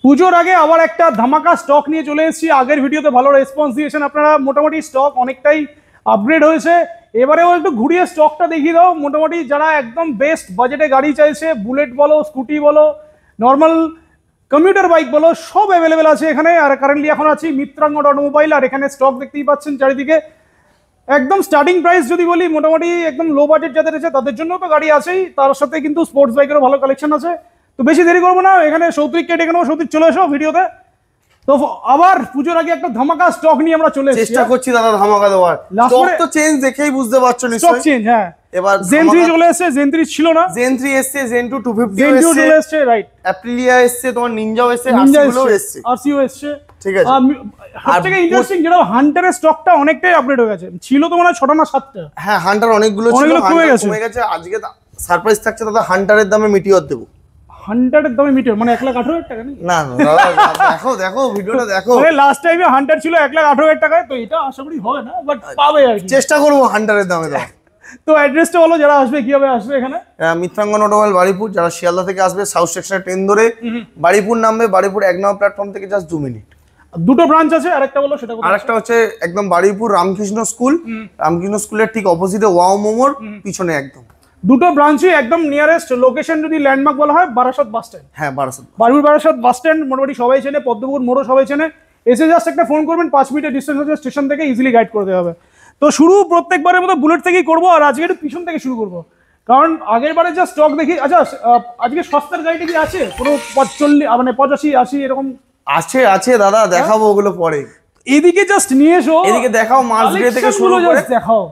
পুজোর আগে আবার একটা ধামাকা স্টক নিয়ে চলে এসেছি। আগের ভিডিওতে ভালো রেসপন্স দিয়েছেন আপনারা, মোটামুটি স্টক অনেকটাই আপগ্রেড হয়েছে। এবারেও একটু ঘুরিয়ে স্টকটা দেখিয়ে দাও। মোটামুটি যারা একদম বেস্ট বাজেটে গাড়ি চাইছে, বুলেট বলো, স্কুটি বলো, নর্মাল কমিউটার বাইক বলো, সব অ্যাভেলেবেল আছে এখানে। আর কারেন্টলি এখন আছি মিত্রাঙ্গ অটোমোবাইল, আর এখানে স্টক দেখতেই পাচ্ছেন চারিদিকে। একদম স্টার্টিং প্রাইস যদি বলি, মোটামুটি একদম লো বাজেট যাদের আছে তাদের জন্য তো গাড়ি আছেই, তার সাথে কিন্তু স্পোর্টস বাইকেরও ভালো কালেকশন আছে। তো বেশি দেরি করবো না, এখানে সৌত্রিককে ডেকে নেবো। সৌত্রিক চলে এসো ভিডিওতে। তো আবার পুজোর আগে একটা ধামাকা স্টক নিয়ে আমরা চলে এসেছি, চেষ্টা করছি দাদা ধামাকা দেওয়ার। স্টক তো চেঞ্জ দেখেই বুঝতে পারছো নিশ্চয়ই। স্টক চেঞ্জ, হ্যাঁ। এবার জেন 3 চলে এসেছে, জেন 3 ছিল না, জেন 3 এসেছে, জেন 2 250 জেন 2 চলে এসেছে, রাইট। অ্যাপ্রিলিয়া এসেছে, তোমার নিনজাও এসেছে, আরসিও এসেছে, আরসিও এসেছে, ঠিক আছে। সবথেকে ইন্টারেস্টিং যেটা হান্টারের স্টকটা অনেকটাই আপডেট হয়ে গেছে। ছিল তো মানে 6টা না 7টা। হ্যাঁ, হান্টার অনেকগুলো ছিল, কমে গেছে। আজকে সারপ্রাইজ থাকছে দাদা, হান্টারের দামে মিটিওর দেবো। হান্টারের দামে মিটিওর মানে 1,18,000 টাকা নেই? না দাদা, দেখো দেখো ভিডিওটা দেখো। মানে লাস্ট টাইমে হান্টার ছিল 1,18,000 টাকায়, তো এটা আশা করি হবে না, বাট পাবে আর কি। চেষ্টা করবো হান্টারের দামে দাও। তো অ্যাড্রেসটা বলো, যারা আসবে কিভাবে আসবে এখানে? মিত্রাঙ্গন অটোমোবাইল বাড়িপুর। যারা শিয়ালদা থেকে আসবে সাউথ স্টেশনে ট্রেন ধরে বাড়িপুর নামবে। বাড়িপুর 1 নম্বর প্ল্যাটফর্ম থেকে জাস্ট 2 মিনিট। দুটো ব্রাঞ্চ আছে, আরেকটা বলো সেটা। আরেকটা হচ্ছে একদম বাড়িপুর রামকৃষ্ণ স্কুল, রামকৃষ্ণ স্কুলের ঠিক অপোজিটে ওয়াও মোমোর পিছনে একদম। দুটো ব্রাঞ্চই একদম নিয়ারেস্ট লোকেশন যদি ল্যান্ডমার্ক বলা হয়, বারাসাত বাস স্ট্যান্ড। হ্যাঁ, বারাসাত বাস স্ট্যান্ড মোটামুটি সবাই চেনে, পদ্মপুর মোড়ও সবাই চেনে। এসে জাস্ট একটা ফোন করবেন, 5 মিনিটের ডিস্টেন্স আছে স্টেশন থেকে, ইজিলি গাইড করে দেওয়া হবে। তো শুরু প্রত্যেকবারের মতো বুলেট থেকেই করবো, আর আজকে একটু পিছন থেকে শুরু করবো, কারণ আগের বারে যা স্টক দেখি। আচ্ছা, আজকে সস্তার গাড়িটা কি আছে পুরো 45 মানে 85-80 এরকম? আছে আছে দাদা, দেখাবো ওগুলো পরে। এদিকে জাস্ট নিয়ে এসো, এদিকে দেখাও, মার্চডে থেকে শুরু করে দেখাও।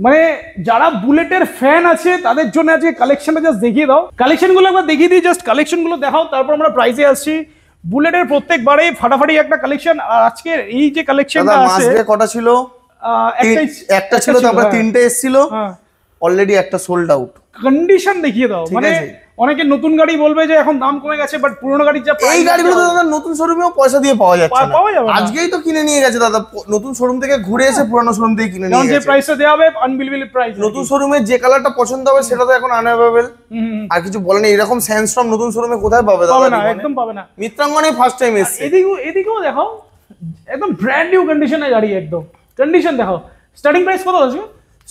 মানে যারা বুলেটের ফ্যান আছে তাদের জন্য আজকে কালেকশনটা জাস্ট দেখিয়ে দাও। কালেকশনগুলো একবার দেখিয়ে দিই, জাস্ট কালেকশনগুলো দেখাও, তারপর আমরা প্রাইসে আসছি। বুলেটের প্রত্যেকবারেই ফাটাফাটি একটা কালেকশন। আর আজকে এই যে কালেকশনটা আছে, মার্চডে কটা ছিল? একটা ছিল, তারপর 3টে এসেছিল, অলরেডি একটা সোল্ড আউট। কন্ডিশন দেখিয়ে দাও। মানে অনেকে নতুন গাড়ি বলবে যে এখন দাম কমে গেছে, বাট পুরনো গাড়ির যা এই গাড়িগুলো তো দাদা নতুন শোরুমেও পয়সা দিয়ে পাওয়া যাচ্ছে না। আজকেই তো কিনে নিয়ে গেছে দাদা, নতুন শোরুম থেকে ঘুরে এসে পুরনো শোরুম থেকে কিনে নিয়ে গেছে। যে প্রাইসটা দেওয়া হবে আনবিলিভেবল প্রাইস। নতুন শোরুমে যে কালারটা পছন্দ হবে সেটা তো এখন আনঅ্যাভেলেবল, আর কিছু বলে না। এরকম স্যান্ডস্টর্ম নতুন শোরুমে কোথায় পাবে দাদা? পাবে না, একদম পাবে না। মিত্রাঙ্গনে ফার্স্ট টাইম এসেছে। এদিকেও দেখাও, একদম ব্র্যান্ড নিউ কন্ডিশনে গাড়ি, একদম কন্ডিশন দেখাও। স্টার্টিং প্রাইস কত আছে?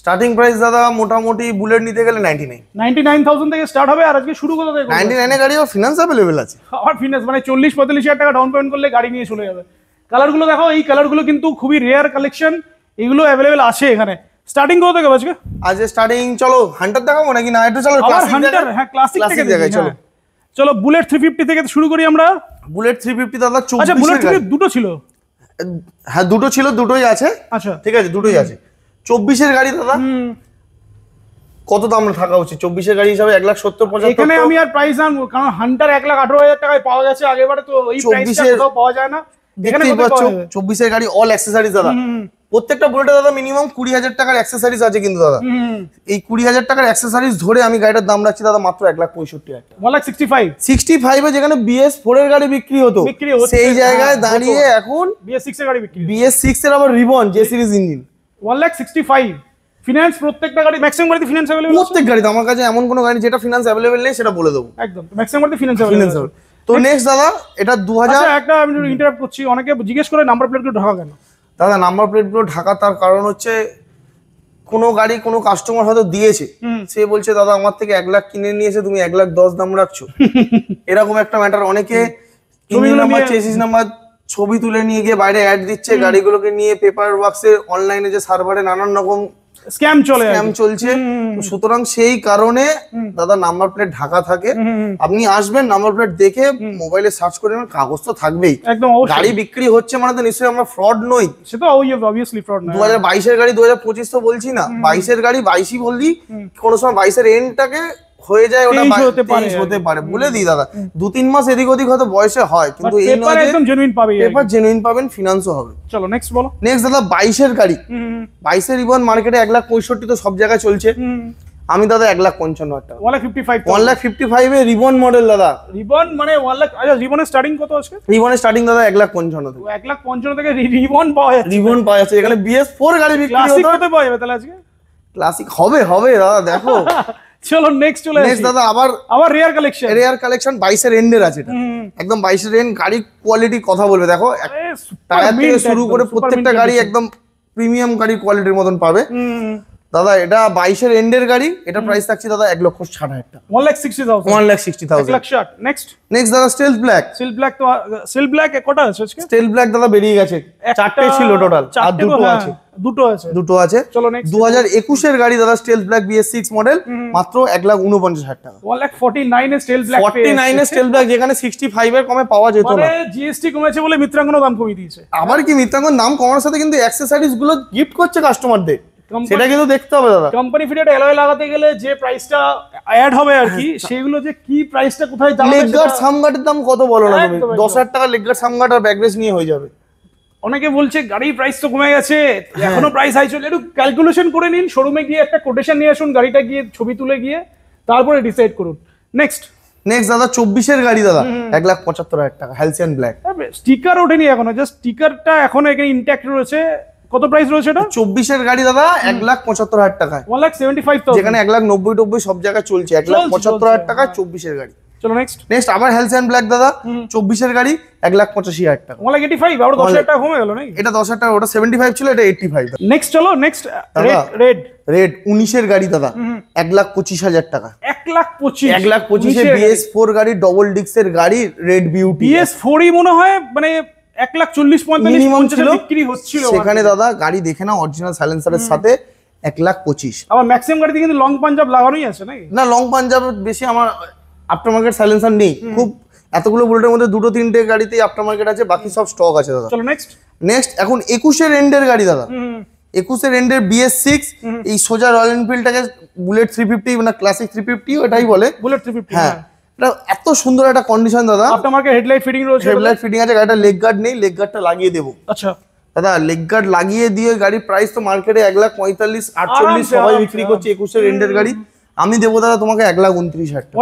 স্টার্টিং প্রাইস দাদা মোটামুটি বুলেট নিতে গেলে 99,000 থেকে স্টার্ট হবে। আর আজকে শুরু কত থেকে? 99 এ গাড়ি ও ফিনান্স अवेलेबल আছে। আর ফিনান্স মানে 40-45,000 টাকা ডাউন পেমেন্ট করলে গাড়ি নিয়ে চলে যাবে। কালারগুলো দেখো, এই কালারগুলো কিন্তু খুবই রেয়ার কালেকশন, এগুলো अवेलेबल আছে এখানে। স্টার্টিং কত থেকে আজকে? আজকে স্টার্টিং চলো হান্টার দেখাবো নাকি? না, একটু চলো ক্লাসিক হান্টার, হ্যাঁ ক্লাসিক থেকে দেখাই। চলো চলো বুলেট 350 থেকে শুরু করি আমরা। বুলেট 350 দাদা 24। আচ্ছা, বুলেট 350 দুটো ছিল? হ্যাঁ, দুটো ছিল, দুটোই আছে। আচ্ছা, ঠিক আছে, দুটোই আছে। 24 এর গাড়ি দাদা কত দাম থাকা উচিত? 24 এর গাড়ি হিসাবে 1,70,75। এখানে আমি আর প্রাইস জানবো, কারণ হান্টার 1,18,000 টাকায় পাওয়া গেছে আগেরবারে, তো এই প্রাইসটা কোথাও পাওয়া যায় না। এখানে কত পাওয়া যাবে? 24 এর গাড়ি অল অ্যাকসেসরিজ দাদা। প্রত্যেকটা বুলেটে দাদা মিনিমাম 20,000 টাকার অ্যাকসেসরিজ আছে কিন্তু দাদা। এই 20,000 টাকার অ্যাকসেসরিজ ধরে আমি গাড়িটার দাম রাখছি দাদা মাত্র 1,65,000 টাকা। 1,65,000 এ যেখানে BS4 এর গাড়ি বিক্রি হতো, সেই জায়গায় দাঁড়িয়ে এখন BS6 এর গাড়ি বিক্রি। BS6 এর আবার ribbon J series engine. 1,65,000 finance. প্রত্যেকটা গাড়ি ম্যাক্সিমাম গাড়িতে ফিনান্স अवेलेबल। প্রত্যেক গাড়িতে আমার কাছে এমন কোনো গাড়ি যেটা ফিনান্স अवेलेबल নেই সেটা বলে দেবো। একদম ম্যাক্সিমাম গাড়িতে ফিনান্স अवेलेबल। তো নেক্সট দাদা এটা 2000। আচ্ছা, একটা আমি ইন্টারাপ্ট করছি, অনেকে জিজ্ঞেস করে নাম্বার প্লেটগুলো ঢাকা কেন? দাদা নাম্বার প্লেটগুলো ঢাকা তার কারণ হচ্ছে কোনো গাড়ি কোনো কাস্টমার হয়তো দিয়েছে, সে বলছে দাদা আমার থেকে 1 লাখ কিনে নিয়েছে, তুমি 1,10,000 দাম রাখছো। এরকম একটা ম্যাটার। অনেকে ইঞ্জিন নাম্বার, চেসিস নাম্বার ছবি তুলে নিয়ে গিয়ে বাইরে অ্যাড দিচ্ছে, গাড়িগুলোকে নিয়ে পেপার ওয়ার্কসে অনলাইনে যে সার্ভারে নানান রকম স্ক্যাম চলছে। সুতরাং সেই কারণে দাদা নাম্বার প্লেট ঢাকা থাকে। আপনি আসবেন, নাম্বার প্লেট দেখে মোবাইলে সার্চ করে নেবেন, কাগজ তো থাকবেই। গাড়ি বিক্রি হচ্ছে মানে তো নিশ্চয়ই আমরা ফ্রড নই। সেটা অবভিয়াসলি ফ্রড না। 2022 এর গাড়ি 2025 তো বলছি না, 22 এর গাড়ি 22ই বললি, কোনো সময় 22 এর এন্ডটাকে হয়ে যায় ওটা 23 হতে পারে বলে দিই দাদা। 2-3 মাস এদিক ওদিক হয়তো বয়সে হয়, কিন্তু এই নয় যে একদম জেনুইন পাবে। পেপার জেনুইন পাবেন, ফিনান্সও হবে। চলো নেক্সট বলো। নেক্সট দাদা 22 এর গাড়ি। 22 এর রিবন মার্কেটে 1,65,000 তো সব জায়গায় চলছে। আমি দাদা 1,55,000 টাকা। 1,55,000 এ রিবন মডেল দাদা। রিবন মানে 1 লাখ। আচ্ছা, রিবনের স্টার্টিং কত আছে? রিবনের স্টার্টিং দাদা 1,55,000 থেকে। 1,55,000 থেকে রিবন পাওয়া যাচ্ছে। রিবন পাওয়া যাচ্ছে। এখানে BS4 গাড়ি বিক্রি হতো। ক্লাসিক কত পাওয়া যাবে তাহলে আজকে? ক্লাসিক হবে দাদা, দেখো চলো নেক্সট চলে নেক্সট আসি দাদা আবার আবার রেয়ার কালেকশন। রেয়ার কালেকশন 22 এর এন্ডের আছে এটা, একদম 22 এর এন্ড। গাড়ি কোয়ালিটি কথা বলবে, দেখো টায়ার থেকে শুরু করে প্রত্যেকটা গাড়ি একদম প্রিমিয়াম গাড়ি কোয়ালিটির মতন পাবে দাদা। এটা 22 এর এন্ডের গাড়ি, এটা প্রাইস থাকছে দাদা 1,60,000 টাকা, 1,60,000 1,60,000। 1,60,000 নেক্সট নেক্সট দাদা স্টিল ব্ল্যাক। সিল ব্ল্যাক তো সিল ব্ল্যাক কটা আছে আজকে? স্টিল ব্ল্যাক দাদা বেরিয়ে গেছে, চারটে ছিল টোটাল, আর দুটো আছে। চলো নেক্সট 2021 এর গাড়ি দাদা, স্টিল ব্ল্যাক BS6 মডেল, মাত্র 1,49,000 টাকা। 1,49,000 এর স্টিল ব্ল্যাক 49 এর স্টিল ব্ল্যাক, যেখানে 65 এর কমে পাওয়া যেত মানে না। জিএসটি কমেছে বলে মিত্রাঙ্গনও দাম কমিয়ে দিয়েছে। আবার কি মিত্রাঙ্গন দাম কমার সাথে কিন্তু অ্যাকসেসরিজ গুলো গিফট করছে কাস্টমারদের, সেটা কিন্তু দেখতে হবে দাদা। কোম্পানি ফিটেড অ্যালয় লাগাতে গেলে যে প্রাইসটা অ্যাড হবে আর কি, সেগুলো যে কি প্রাইসটা কোথায় যাবে, লেগ গার্ড সামগার্ডের দাম কত বলো না তুমি, 10,000 টাকা লেগ গার্ড সামগার্ড আর ব্যাকরেস নিয়ে হয়ে যাবে। অনেকে বলছে গাড়ির প্রাইস তো কমে গেছে, এখনো প্রাইস হাই চলে, একটু ক্যালকুলেশন করে নিন, শোরুমে গিয়ে একটা কোটেশন নিয়ে আসুন, গাড়িটা গিয়ে ছবি তুলে গিয়ে তারপরে ডিসাইড করুন। নেক্সট দাদা 24 এর গাড়ি দাদা, 1,75,000 টাকা, হ্যালসিয়ান ব্ল্যাক। স্টিকার ওঠেনি এখনো, জাস্ট স্টিকারটা এখনো এখানে ইনট্যাক্ট রয়েছে। কত প্রাইস রয়েছে এটা? 24 এর গাড়ি দাদা 1,75,000 টাকায়, 1,75,000, যেখানে 1,90,90 সব জায়গায় চলছে, 1,75,000 টাকা 24 এর গাড়ি। চলো নেক্সট আবার হ্যালসিয়ান ব্ল্যাক দাদা 24 এর গাড়ি, 1,85,000 টাকা, 1,85,000, আবার 10,000 টাকা কমে গেল নাকি? এটা 10,000 টাকা, ওটা 75 ছিল, এটা 85। নেক্সট চলো নেক্সট রেড 19 এর গাড়ি দাদা 1,25,000 টাকা, 1,25,000, 1,25,000 BS4 গাড়ি, ডবল ডিক্সের গাড়ি, রেড বিউটি। BS4 মনে হয় মানে 1,40,000 মিনিমাম 45,000 ছিল বিক্রি হচ্ছিল সেখানে দাদা। গাড়ি দেখে না, অরিজিনাল সাইলেন্সারের সাথে 1,25,000। আবার ম্যাক্সিমাম গাড়িতে কিন্তু লং পাঞ্জাব লাগানোই আছে নাকি? না, লং পাঞ্জাব বেশি আমার আফটার মার্কেট সাইলেন্সার নেই খুব, এতগুলো বুলেটের মধ্যে 2-3টে গাড়িতে আফটার মার্কেট আছে, বাকি সব স্টক আছে দাদা। চলো নেক্সট এখন 21 এর এন্ডের গাড়ি দাদা, 21 এর এন্ডের BS6, এই সোজা রয়্যাল এনফিল্ডটাকে বুলেট 350 মানে ক্লাসিক 350 এটাই বলে, বুলেট 350। হ্যাঁ, এটা এত সুন্দর একটা কন্ডিশন দাদা। আফটার মার্কেট হেডলাইট ফিটিং রয়েছে, হেডলাইট ফিটিং আছে, গাড়িটা লেগ গার্ড নেই, লেগ গার্ডটা লাগিয়ে দেবো। আচ্ছা দাদা লেগ গার্ড লাগিয়ে দিয়ে গাড়ির প্রাইস তো মার্কেটে 1,45,000-48,000 সবাই বিক্রি করছে 21 এর এন্ডের গাড়ি, আমি দেবো দাদা তোমাকে 1,29,000 টাকা,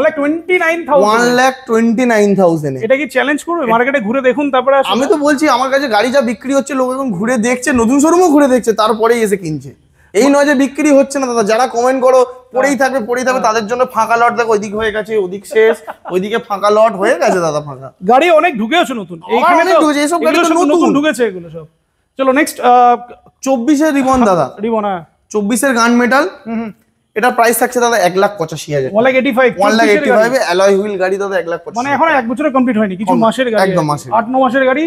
1,29,000 এ। এটা কি চ্যালেঞ্জ করবে? মার্কেটে ঘুরে দেখুন তারপরে আমি তো বলছি আমার কাছে গাড়ি যা বিক্রি হচ্ছে, লোক এখন ঘুরে দেখছে, নতুন শোরুমও ঘুরে দেখছে, তারপরেই এসে কিনছে। এই নয় যে বিক্রি হচ্ছে না দাদা, যারা কমেন্ট করো পড়েই থাকবে তাদের জন্য ফাঁকা লট দেখো, ওইদিক হয়ে গেছে, ওদিক শেষ, ওইদিকে ফাঁকা লট হয়ে গেছে দাদা, ফাঁকা গাড়ি অনেক ঢুকেছে নতুন, এইখানে ঢুকেছে, এইসব গাড়ি তো নতুন ঢুকেছে এগুলো সব। চলো নেক্সট 24 এর রিবন দাদা, রিবন 24 এর গান মেটাল, এটা প্রাইস থাকছে দাদা 1,85,000, 1,85,000 অ্যালয় হুইল গাড়ি দাদা, 1,85,000 মানে এখন 1 বছরের কমপ্লিট হয়নি, কিছু মাসের গাড়ি, একদম মাসের, 8-9 মাসের গাড়ি।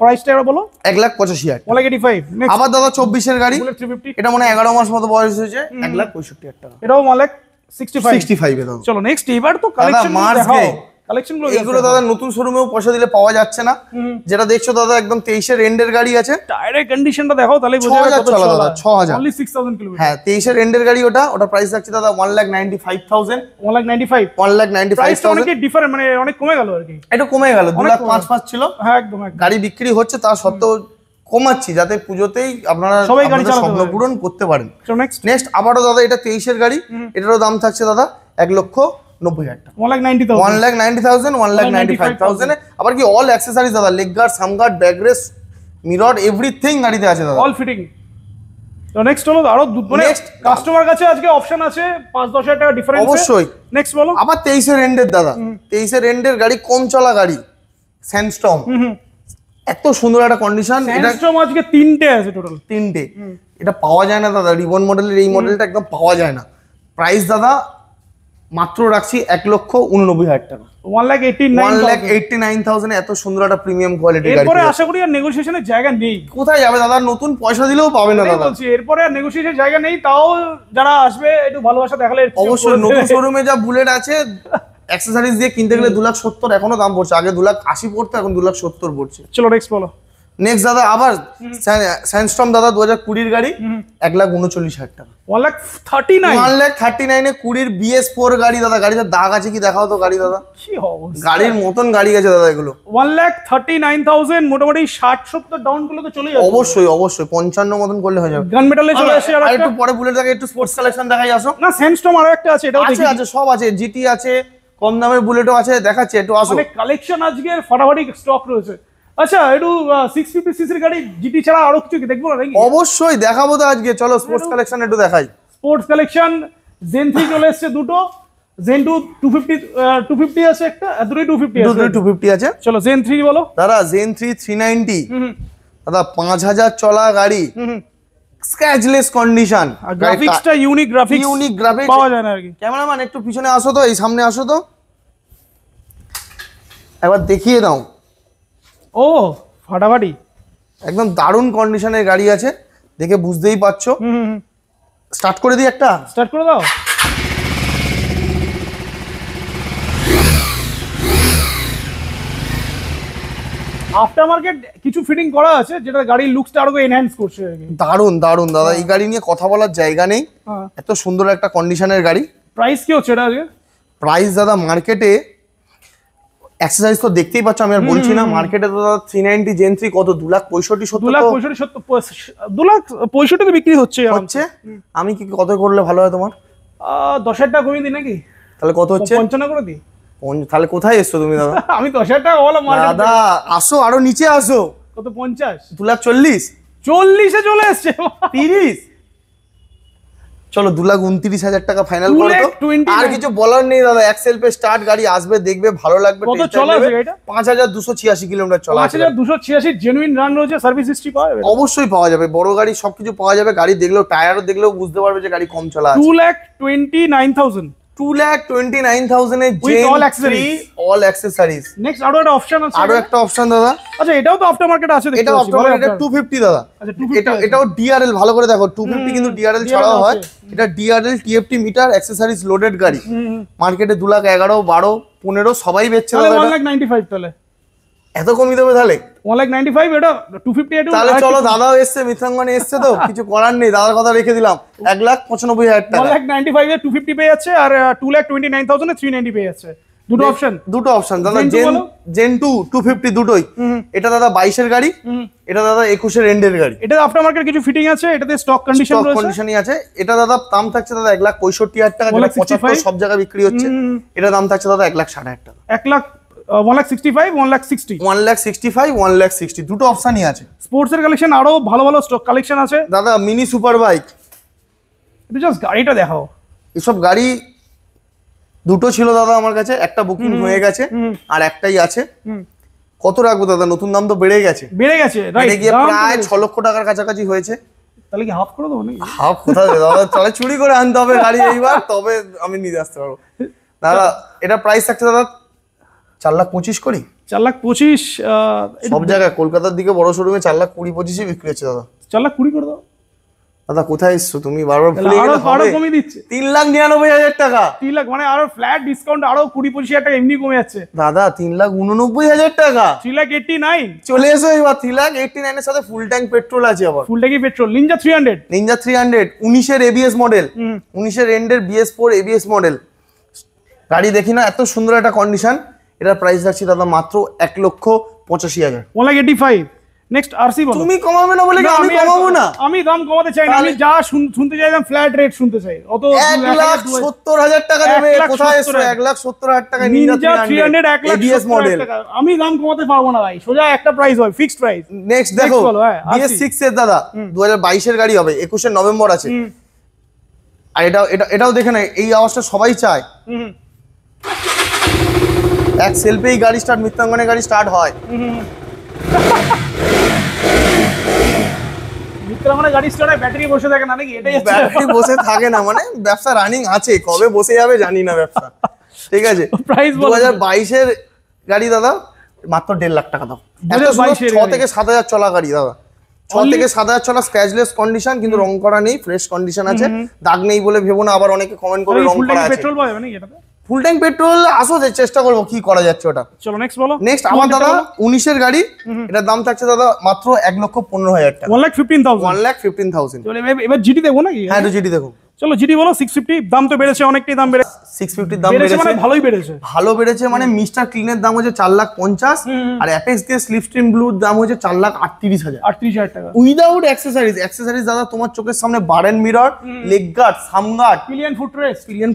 প্রাইসটা এবার বলো। 1,85,000, 1,85,000। নেক্সট আবার দাদা 24 এর গাড়ি, বুলেট 350, এটা মানে 11 মাস মতো বয়স হয়েছে, 1,65,000 টাকা, এটাও 1,65,000 এ দাদা। চলো নেক্সট এবার তো কালেকশন দেখাও, কালেকশন গুলো এইগুলো দাদা নতুন শোরুমেও পয়সা দিলে পাওয়া যাচ্ছে না, যেটা দেখছো দাদা একদম 23 এর এন্ডের গাড়ি আছে, টায়ারের কন্ডিশনটা দেখাও তাহলে বোঝা যাবে কত চলা দাদা। 6,000, only 6,000 কিলোমিটার। হ্যাঁ 23 এর এন্ডের গাড়ি, ওটা প্রাইস থাকছে দাদা 1,95,000, 1,95,000। 1,95,000 অনেক ডিফারেন্ট, মানে অনেক কমে গেল আর কি, এটা কমে গেল, 2,05,500 ছিল। হ্যাঁ একদম গাড়ি বিক্রি হচ্ছে, তার সত্ত্বেও কমাচ্ছি যাতে পুজোতেই আপনারা সবাই গাড়ি আপনাদের চালাতে স্বপ্ন পারে। পূরণ করতে পারেন। চলো নেক্সট নেক্সট আবারও দাদা এটা 23 এর গাড়ি, এটারও দাম থাকছে দাদা 1,90,000 টাকা, 1,90,000, 1,90,000, 1,95,000 এ। আবার কি অল অ্যাকসেসরিজ দাদা, leg guard, sump guard, ব্যাকরেস, mirror, everything গাড়িতে আছে দাদা, অল ফিটিং। তো নেক্সট হলো আরো মানে কাস্টমার কাছে আজকে অপশন আছে 5-10,000 টাকা ডিফারেন্স অবশ্যই। নেক্সট বলো। আবার 23 এর এন্ডের দাদা, 23 এর এন্ডের গাড়ি, কম চলা গাড়ি, স্যান্ডস্টর্ম, এত সুন্দর একটা কন্ডিশন, এটা স্যান্ডস্টর্ম আজকে 3টে আছে টোটাল, 3টে, এটা পাওয়া যায় না দাদা, রিবন মডেলের এই মডেলটা একদম পাওয়া যায় না। প্রাইস দাদা মাত্র রাখছি 1,89,000 টাকা, 1,89,000 এত সুন্দর একটা প্রিমিয়াম কোয়ালিটির গাড়ি। এরপরে আশা করি আর নেগোসিয়েশনের জায়গা নেই, কোথায় যাবে দাদা, নতুন পয়সা দিলেও পাবে না দাদা, বলছি এরপরে আর নেগোসিয়েশনের জায়গা নেই। তাও যারা আসবে একটু ভালোবাসা দেখালে অবশ্যই। নতুন শোরুমে যা বুলেট আছে অ্যাকসেসরিজ দিয়ে কিনতে গেলে 2,70,000 এখনো দাম পড়ছে, আগে 2,80,000 পড়তো, এখন 2,70,000 পড়ছে। চলো নেক্সট বলো। নেক্সট দাদা আবার স্যান্ডস্টর্ম দাদা 2020 গাড়ি, 1,39,000 টাকা, 1,39,000, 1,39,000 এ 20 BS4 গাড়ি দাদা। গাড়িতে দাগ আছে কি দেখাও তো গাড়ি দাদা, কি অবস্থা, গাড়ির মতন গাড়ি আছে দাদা এগুলো। 1,39,000 মোটামুটি 60-70 ডাউন করলে তো চলে যাবে। অবশ্যই 55 মতন করলে হয়ে যাবে। গান মেটালে চলে আসে। আর একটু পরে বুলেট দেখে একটু স্পোর্টস কালেকশন দেখাই আসো না, স্যান্ডস্টর্ম আরো একটা আছে, এটাও দেখি। আছে সব আছে, জিটি আছে, কম দামের বুলেটও আছে, দেখাচ্ছি একটু আসো। অনেক কালেকশন আজকে ফাটাফাটি স্টক রয়েছে। আচ্ছা একটু 650 সিসির গাড়ি জিটি ছাড়া আরো কিছু কি দেখবো নাকি? অবশ্যই দেখাবো তো আজকে, চলো স্পোর্টস কালেকশন একটু দেখাই। স্পোর্টস কালেকশন জেন 3 চলে এসেছে দুটো, জেন 2 250 আছে একটা, দুটোই 250 আছে, দুটোই 250 আছে। চলো জেন 3 বলো দাদা জেন 3 390, দাদা 5000 চলা গাড়ি, স্ক্র্যাচলেস কন্ডিশন, গ্রাফিক্সটা ইউনিক গ্রাফিক্স পাওয়া যায় না আর কি। ক্যামেরাম্যান একটু পিছনে আসো তো, এই সামনে আসো তো, একবার দেখিয়ে দাও। ও ফাটাফাটি, একদম দারুণ কন্ডিশনের গাড়ি আছে, দেখে বুঝতেই পারছো। স্টার্ট করে দিই একটা, স্টার্ট করে দাও। আফটার মার্কেট কিছু ফিটিং করা আছে যেটা গাড়ির লুকসটা আরো এনহ্যান্স করছে আর কি। দারুণ দারুণ দাদা, এই গাড়ি নিয়ে কথা বলার জায়গা নেই, এত সুন্দর একটা কন্ডিশনের গাড়ি। প্রাইস কি হচ্ছে এটা আজকে? প্রাইস দাদা মার্কেটে অ্যাক্সেসরিজ তো দেখতেই পাচ্ছ, আমি আর বলছি না, মার্কেটে তো দাদা 390 জেন 3 কত 2,65,70 তে বিক্রি হচ্ছে। আমি কি কত করলে ভালো হয় তোমার? 10,000 টাকা কমিয়ে দিই নাকি? তাহলে কত হচ্ছে? 55 করে দিই। তাহলে কোথায় এসছো তুমি দাদা? আমি 10,000 টাকা বললাম দাদা, আসো আরো নিচে আসো। কত? 50? 2,40,000 40-এ চলে এসছে। 30, চলো 2,29,000 টাকা ফাইনাল করো তো। আর কিছু বলার নেই দাদা, এক্সেল পে স্টার্ট, গাড়ি আসবে দেখবে ভালো লাগবে। কত চলা আছে এটা? 5,286 কিলোমিটার চলা আছে। 5,286 জেনুইন রান রয়েছে, সার্ভিস হিস্ট্রি পাওয়া যাবে? অবশ্যই পাওয়া যাবে, বড় গাড়ি সবকিছু পাওয়া যাবে। গাড়ি দেখলেও, টায়ারও দেখলেও বুঝতে পারবে যে গাড়ি কম চলা আছে। 2,29,000 2,29,000 এর With all Gen 3 accessories. all accessories। Next আরো একটা অপশন আছে, আরো একটা অপশন দাদা। আচ্ছা এটাও তো আফটার মার্কেট আছে দেখতে এটা পাচ্ছি। আফটার মার্কেট 250 দাদা। আচ্ছা 250 এটাও DRL, ভালো করে দেখো 250 কিন্তু DRL ছাড়াও হয়। এটা DRL TFT meter accessories loaded গাড়ি। মার্কেটে 2,11,000 12 15 সবাই বেচছে দাদা। 1,95,000 তাহলে এত কমই দেবে তাহলে? 1,95,000 এটা 250 এটা। তাহলে চলো, দাদাও এসছে, মিত্রাঙ্গনে এসছে, তো কিছু করার নেই, দাদার কথা রেখে দিলাম। 1,95,000 টাকা। 1,95,000 এ 250 পেয়ে যাচ্ছে, আর 2,29,000 এ 390 পেয়ে যাচ্ছে। দুটো অপশন দাদা। জেন 2 250 দুটোই। এটা দাদা 22 এর গাড়ি, এটা দাদা 21 এর এন্ডের গাড়ি। এটা আফটার মার্কেট কিছু ফিটিং আছে, এটাতে স্টক কন্ডিশন রয়েছে, কন্ডিশনই আছে। এটা দাদা দাম থাকছে দাদা 1,65,000 টাকা, যেটা 75 সব জায়গায় বিক্রি হচ্ছে। এটা দাম থাকছে দাদা 1,60,000 টাকা। 1,65,000 1,60,000 1,65,000 1,60,000 দুটো অপশনই আছে। স্পোর্টস এর কালেকশন আরো ভালো ভালো স্টক কালেকশন আছে দাদা। মিনি সুপার বাইক, এটা জাস্ট গাড়িটা দেখাও। এসব গাড়ি দুটো ছিল দাদা আমার কাছে, একটা বুকিং হয়ে গেছে আর একটাই আছে। কত রাখবো দাদা? নতুন দাম তো বেড়ে গেছে, রাইট, গিয়ে প্রায় 6 লক্ষ টাকার কাছাকাছি হয়েছে। তাহলে কি হাফ করে দেবো নাকি? হাফ কোথায় দাদা, তাহলে চুরি করে আনতে হবে গাড়ি এইবার, তবে আমি নিয়ে আসতে পারবো দাদা। এটা প্রাইস থাকছে দাদা 4,25,000 করি। 4,25,000 সব জায়গায় কলকাতার দিকে বড় শোরুমে 4,20,25 বিক্রি হচ্ছে দাদা। 4,20,000 করে দাও দাদা। কোথায় এসছো তুমি? বারবার ভুলে গেলে আরো কমিয়ে দিচ্ছে। 3,99,000 টাকা। 3 লাখ মানে আরো ফ্ল্যাট ডিসকাউন্ট, আরো 20-25,000 টাকা এমনি কমে যাচ্ছে দাদা। 3,89,000 টাকা। 3,89,000 চলে এসো এবার। 3,89,000 এর সাথে ফুল ট্যাঙ্ক পেট্রোল আছে আবার। ফুল ট্যাঙ্কি পেট্রোল। নিনজা 300 19 এর ABS মডেল, 19 এর এন্ডের BS4 ABS মডেল গাড়ি। দেখি না, এত সুন্দর একটা কন্ডিশন। এটার প্রাইস রাখছি দাদা মাত্র 1,85,000। 1,85,000। নেক্সট আরসি বলো। তুমি কমাবে না বলে আমি কমাবো না? আমি দাম কমাতে চাই না, আমি যা শুনতে চাইলাম ফ্ল্যাট রেট শুনতে চাই। অত 1,70,000 টাকা দেবে। কোথায় এসছো? 1,70,000 টাকা নিনজা 300 ABS মডেল। আমি দাম কমাতে পারবো না ভাই, সোজা একটা প্রাইস হয়, ফিক্সড প্রাইস। নেক্সট দেখো BS6 এর দাদা 2022 এর গাড়ি হবে, 21 নভেম্বর আছে। আর এটাও দেখে না, এই আওয়াজটা সবাই চায়। এক সেলফেই গাড়ি স্টার্ট, মিত্রাঙ্গনে গাড়ি স্টার্ট হয়। মিত্রাঙ্গনে গাড়ি স্টার্ট হয়, ব্যাটারি বসে থাকে না নাকি? এটাই ব্যাটারি বসে থাকে না, মানে ব্যবসা রানিং আছে, কবে বসে যাবে জানি না ব্যবসা। ঠিক আছে, প্রাইস 2022 এর গাড়ি দাদা, মাত্র 1.5 লাখ টাকা দাও। 6 থেকে 7,000 চলা গাড়ি দাদা। 6 থেকে 7,000 চলা, স্ক্র্যাচলেস কন্ডিশন, কিন্তু রং করা নেই, ফ্রেশ কন্ডিশন আছে। দাগ নেই বলে ভেবো না, আবার অনেকে কমেন্ট করে রং করা আছে। পেট্রোল পাবে নাকি এটাতে? Full tank petrol. আসো চেষ্টা করবো কি করা যাচ্ছে ওটা। চলো নেক্সট বলো। নেক্সট আমার দাদা 19 এর গাড়ি, এটার দাম থাকছে দাদা মাত্র 1,15,000 টাকা। 1,15,000। 1,15,000। চলো এবার জিটি দেখবো নাকি? হ্যাঁ, তো জিটি দেখো। চলো জিটি বলো। 650 দাম তো বেড়েছে, অনেকটাই দাম বেড়েছে। 650 দাম বেড়েছে মানে ভালোই বেড়েছে। ভালো বেড়েছে মানে মিস্টার ক্লিনের দাম হচ্ছে 4,50,000 আর অ্যাপেক্স দিয়ে স্লিপস্ট্রিম ব্লুর দাম হচ্ছে 4,38,000। 38,000 টাকা উইদাউট অ্যাক্সেসরিজ দাদা। তোমার চোখের সামনে bar and mirror, leg guard, sump guard, pillion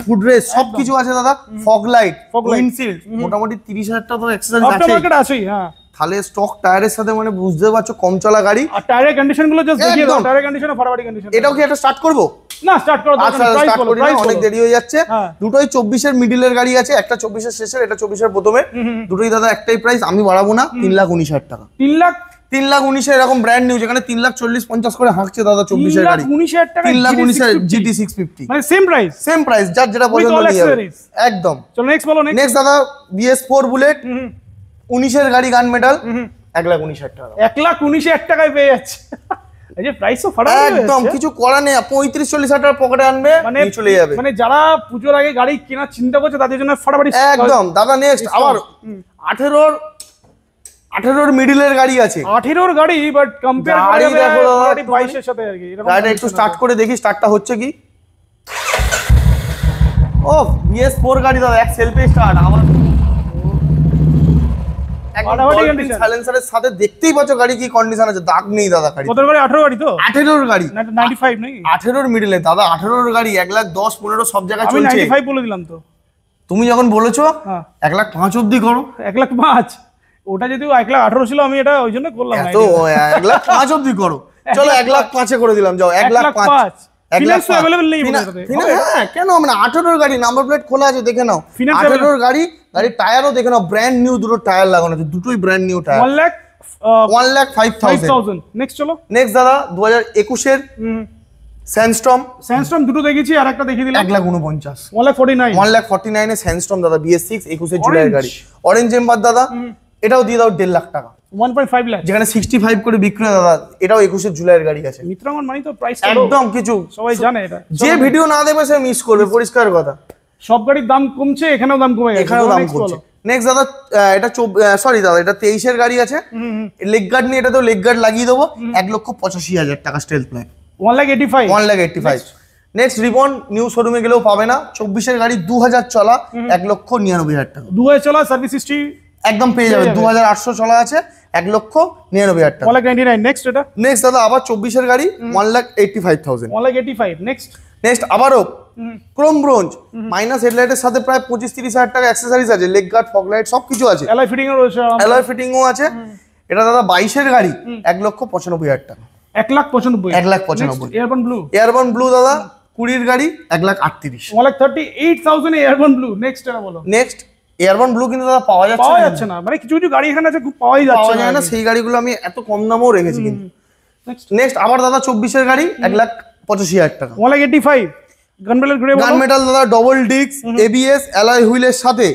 footrest সবকিছু আছে দাদা। ফগ লাইট, উইন্ডশিল্ড, মোটামুটি 30,000 টাকা তো অ্যাক্সেসরিজ আছে। আফটার মার্কেট আছেই। হ্যাঁ, তাহলে স্টক টায়ারের সাথে মানে বুঝতে পারছো কম চলা গাড়ি। আর টায়ারের কন্ডিশন গুলো জাস্ট দেখিয়ে দাও। টায়ারের কন্ডিশন ফাটাফাটি কন্ডিশন। এটাও কি একটা স্টার্ট করব? না স্টার্ট করো, আচ্ছা স্টার্ট করি না, অনেক দেরি হয়ে যাচ্ছে। হ্যাঁ। দুটোই 24 এর মিডলের গাড়ি আছে, একটা 24 এর শেষের, এটা 24 এর প্রথমে। দুটোই দাদা একটাই প্রাইস, আমি বাড়াবো না, 3,19,000 টাকা। 3,19,000 এরকম ব্র্যান্ড নিউ, যেখানে 3,40,50 করে হাঁকছে দাদা 24 এর গাড়ি। 3,19,000 টাকা 3,19,000 GT 650, মানে সেম প্রাইস যার যেটা পছন্দ নিয়ে যাবে একদম। চলো নেক্সট বলো। নেক্সট দাদা BS4 বুলেট 19 এর গাড়ি, গান মেটাল, 1,19,000 টাকা। 1,19,000 টাকায় পেয়ে যাচ্ছে। এই যে প্রাইস তো ফাটা একদম কিছু করা নেই, 35-40,000 টাকা পকেটে আনবে, মানে চলে যাবে। মানে যারা পুজোর আগে গাড়ি কেনার চিন্তা করছে তাদের জন্য ফাটাফাটি একদম দাদা। নেক্সট আবার 18 মিডলের গাড়ি আছে, 18 গাড়ি, বাট কম্পেয়ার গাড়ি করে দেখো দাদা, 22 এর সাথে আর কি এরকম। গাড়িটা একটু স্টার্ট করে দেখি, স্টার্টটা হচ্ছে কি। ও BS4 গাড়ি দাদা, এক সেলফে স্টার্ট। আমার সাইলেন্সারের সাথে দেখতেই পাচ্ছ গাড়ি কি কন্ডিশন আছে, দাগ নেই দাদা গাড়ি। কত গাড়ি? 18 গাড়ি তো? 18 গাড়ি, 95 নাকি? 18 মিডলে দাদা, 18 গাড়ি 1,10,15 সব জায়গায় আমি চলছে। 95 বলে দিলাম তো। তুমি যখন বলেছো হ্যাঁ 1,05,000 অবধি করো। 1,05,000, ওটা যদি 1,18,000 ছিল আমি এটা ওই জন্য করলাম না। তো 1,05,000 অবধি করো, চলো 1,05,000 করে দিলাম, যাও 1,05,000। ফিনান্স अवेलेबल নেই বলে এটাতে। হ্যাঁ কেন, মানে 18 গাড়ি, নাম্বার প্লেট খোলা আছে, দেখে নাও। Finance 18 গাড়ি, গাড়ির টায়ারও দেখে নাও, ব্র্যান্ড নিউ দুটো টায়ার লাগানো আছে, দুটোই ব্র্যান্ড নিউ টায়ার। 1,05,000। নেক্সট চলো। নেক্সট দাদা 2021 এর স্যান্ডস্টর্ম দুটো দেখেছি, আর একটা দেখিয়ে দিলাম 1,49,000। 1,49,000। 1,49,000 এর স্যান্ডস্টর্ম দাদা, BS6 21 জুলাইয়ের গাড়ি, অরেঞ্জ এম্বার দাদা। এটাও দিয়ে দাও 1.5 লাখ টাকা, 1.5 লাখ, যেখানে 65 করে বিক্রি হয় দাদা। এটাও 21 জুলাইয়ের গাড়ি আছে। মিত্রামন মানে তো প্রাইস একদম কিছু সবাই জানে এটা। যে ভিডিও না দেখবে সে মিস করবে, পরিষ্কার কথা। সব গাড়ির দাম কমছে, এখানেও দাম কমে গেছে, এখানেও দাম কমছে। নেক্সট দাদা এটা সরি দাদা, এটা 23 এর গাড়ি আছে, লেগ গার্ড নিয়ে, এটা তো লেগ গার্ড লাগিয়ে দেবো, 1,85,000 টাকা stealth plan, 1,85,000। 1,85,000। Next ribbon new শোরুমে গেলেও পাবে না, 24 এর গাড়ি 2000 চলা, 1,99,000 টাকা। 2000 চলা, সার্ভিস হিস্ট্রি একদম পেয়ে যাবে। 2,800 চলা আছে, 1,99,000 টাকা। 1,99,000। নেক্সট এটা নেক্সট দাদা আবার 24 এর গাড়ি, 1,85,000। 1,85,000। নেক্সট আবারও ক্রোম ব্রোঞ্জ, মাইনাস হেডলাইটের সাথে প্রায় 25-30,000 টাকা অ্যাক্সেসরিজ আছে, লেগ গার্ড, ফগ লাইট সবকিছু আছে, অ্যালয় ফিটিং এর রয়েছে, অ্যালয় ফিটিংও আছে। এটা দাদা 22 এর গাড়ি, 1,95,000 টাকা। 1,95,000। 1,95,000। এয়ারবন ব্লু, এয়ারবন ব্লু দাদা 20 এর গাড়ি, 1,38,000। 1,38,000 এয়ারবন ব্লু। নেক্সট এটা বলো। নেক্সট এয়ারবন ব্লু কিন্তু দাদা পাওয়া যাচ্ছে না, মানে কিছু কিছু গাড়ি এখানে আছে খুব পাওয়াই যাচ্ছে পাওয়া যায় না, সেই গাড়িগুলো আমি এত কম দামেও রেখেছি কিন্তু। নেক্সট আবার দাদা 24 এর গাড়ি, 1,85,000 টাকা। 1,85,000। গানমেটাল গ্রে, গানমেটাল দাদা ডবল ডিস্ক, ABS, অ্যালয় হুইলের সাথে,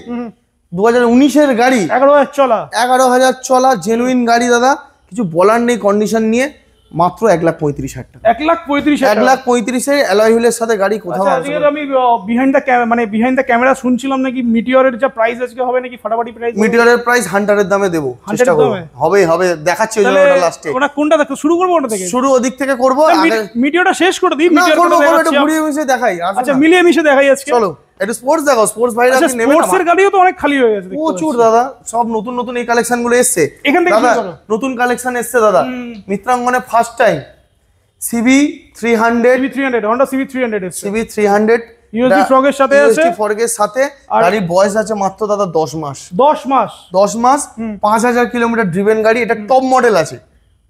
2019 এর গাড়ি, 11,000 চলা, 11,000 চলা, জেনুইন গাড়ি দাদা, কিছু বলার নেই কন্ডিশন নিয়ে, মাত্র 1,35,000 টাকা। 1,35,000। 1,35,000 অ্যালয় হুইলের সাথে গাড়ি কোথাও আছে? আজকে আমি বিহাইন্ড দ্য ক্যামেরা শুনছিলাম নাকি মিটিওরের যা প্রাইস আজকে হবে নাকি ফাটাফাটি প্রাইস। মিটিওরের প্রাইস হান্টারের দামে দেবো, চেষ্টা করব। হবে দেখাচ্ছি ওই জন্য লাস্টে। ওটা কোনটা দেখো, শুরু করব ওটা থেকে? শুরু ওদিক থেকে করব, আগে মিটিওরটা শেষ করে দিই। মিটিওরটা একটু ঘুরিয়ে মিশিয়ে দেখাই। আচ্ছা মিলিয়ে মিশিয়ে দেখাই আজকে। চলো একটু স্পোর্টস দেখাও, স্পোর্টস ভাইরা আপনি নেবেন না? স্পোর্টসের গাড়িও তো অনেক খালি হয়ে গেছে, প্রচুর দাদা, সব নতুন নতুন এই কালেকশন গুলো এসেছে এখান থেকে। দাদা নতুন কালেকশন এসেছে দাদা, মিত্রাঙ্গনে first time CB300, Honda CB300 এসেছে। CB300 ইউএসডি ফ্রগের সাথে আছে, ইউএসডি ফ্রগের সাথে। গাড়ির বয়স আছে মাত্র দাদা 10 মাস। 10 মাস, 5,000 কিলোমিটার ড্রিভেন গাড়ি। এটা টপ মডেল আছে,